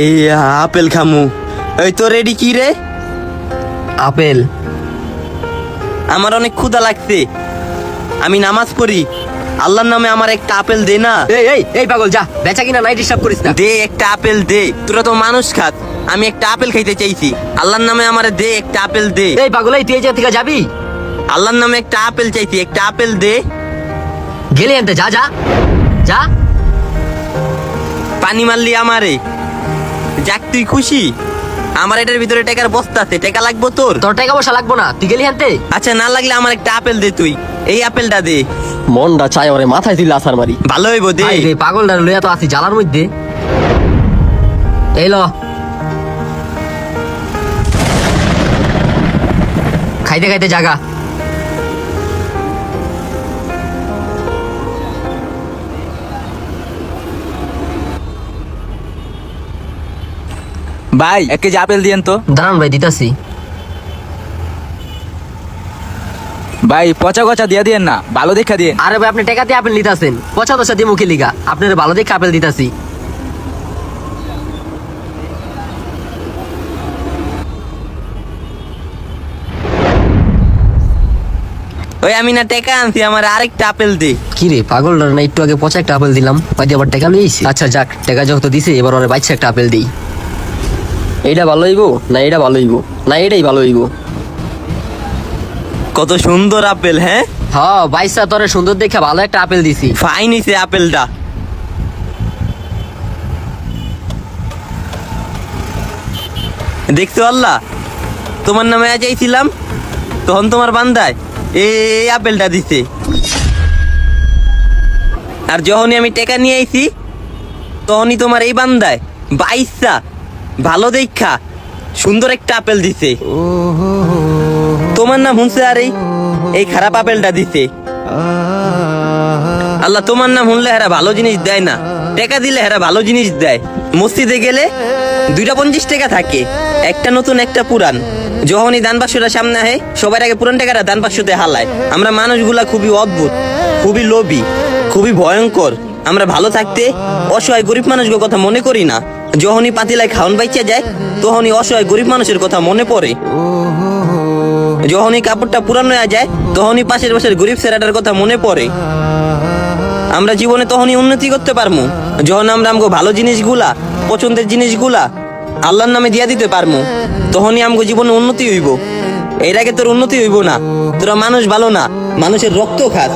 এই আপেল খামু। এই তো রেডি কি রে? আপেল? আমার অনেক ক্ষুধা লাগছে, আমি নামাজ পড়ি, আল্লাহর নামে আমার একটা আপেল দে না। এই এই এই পাগল, যা বেচা কিনা নাই ডিস্টার্ব করিস না। দে একটা আপেল দে, তোরা তো মানুষ খাত, আমি একটা আপেল খাইতে চাইছি, আল্লাহর নামে আমারে দে একটা আপেল দে। এই পাগল, এই তুই এই জায়গা থেকে যাবি? আল্লাহর নামে একটা আপেল চাইছি, একটা আপেল দে। গেলি আনতে, যা যা যা। পানি মারলি আমারে, যাক তুই খুশি? আমার এটার ভিতরে টাকার বস্তা আছে, টাকা লাগবো তোর? তোর টাকা পয়সা লাগবো না, তুই গেলি আনতে। আচ্ছা না লাগলে আমার একটা আপেল দে, তুই এই আপেলটা দে। মনটা চাই ওরে মাথায় তুই লাসার মারি। ভালো হইব দে। রে পাগলটা লইয়া তো আছি জালার মধ্যে। এই ল, খাইতে খাইতে জাগা। ভাই 1 কেজি আপেল দিয়েন তো। দাঁড়ান ভাই, দিতাছি। ভাই পচা গচা দিয়ে দিয়েন না, ভালো দেখা দিয়ে। আরে ভাই, আপনি টাকা দিয়ে আপেল নিতাছেন, পচা দশা দিয়ে মুখে লিগা। আপনার ভালো দেখে আপেল দিতাছি। ওই আমি না টাকা আনছি, আমার আরেকটা আপেল দে। কি রে পাগল, না একটু আগে পচা একটা আপেল দিলাম, হয়তো আবার টাকা লইছি। আচ্ছা যাক, টাকা যত দিছে এবার ওরে বাইছে একটা আপেল দিই। এইটা ভালো হইব না এইটা ভালো হইব? না এটাই ভালো হইব। কত সুন্দর আপেল! হ্যাঁ বাইশা তোরে সুন্দর দেখে ভালো একটা আপেল দিছি। ফাইন হইছে আপেলটা। দেখছো আল্লাহ, তোমার নামে চাইছিলাম, তখন তোমার বান্দায় এই আপেলটা দিছে। আর যখনই আমি টাকা নিয়ে আইছি, তখনই তোমার এই বান্দায় বাইশা ভালো দেখা সুন্দর একটা আপেল দিছে। তোমার নাম হুনছে আর এই খারাপ আপেলটা দিছে। আল্লাহ, তোমার নাম শুনলে হেরা ভালো জিনিস দেয় না, টাকা দিলে হেরা ভালো জিনিস দেয়। মসজিদে গেলে 250 টাকা থাকে, একটা নতুন একটা পুরান। যখনই দান বাক্সটা সামনে আহে, সবার আগে পুরান টাকাটা দান বাক্সতে হালায়। আমরা মানুষগুলা খুবই অদ্ভুত, খুবই লোভী, খুবই ভয়ঙ্কর। আমরা ভালো থাকতে অসহায় গরিব মানুষগুলোর কথা মনে করি না। যখনই পাতিলায় খাওন বাইচা যায়, তখনই অসহায় গরিব মানুষের কথা মনে পড়ে। যখনই কাপড়টা পুরানো হয়ে যায়, তখনই পাশের পাশের গরিব ছেলেটার কথা মনে পড়ে। আমরা জীবনে তখনই উন্নতি করতে পারবো যখন আমরা আমগো ভালো জিনিসগুলা, পছন্দের জিনিসগুলা আল্লাহর নামে দিয়া দিতে পারবো। তখনই আমগো জীবনে উন্নতি হইব। এর আগে তোর উন্নতি হইব না। তোরা মানুষ ভালো না, মানুষের রক্ত খাস।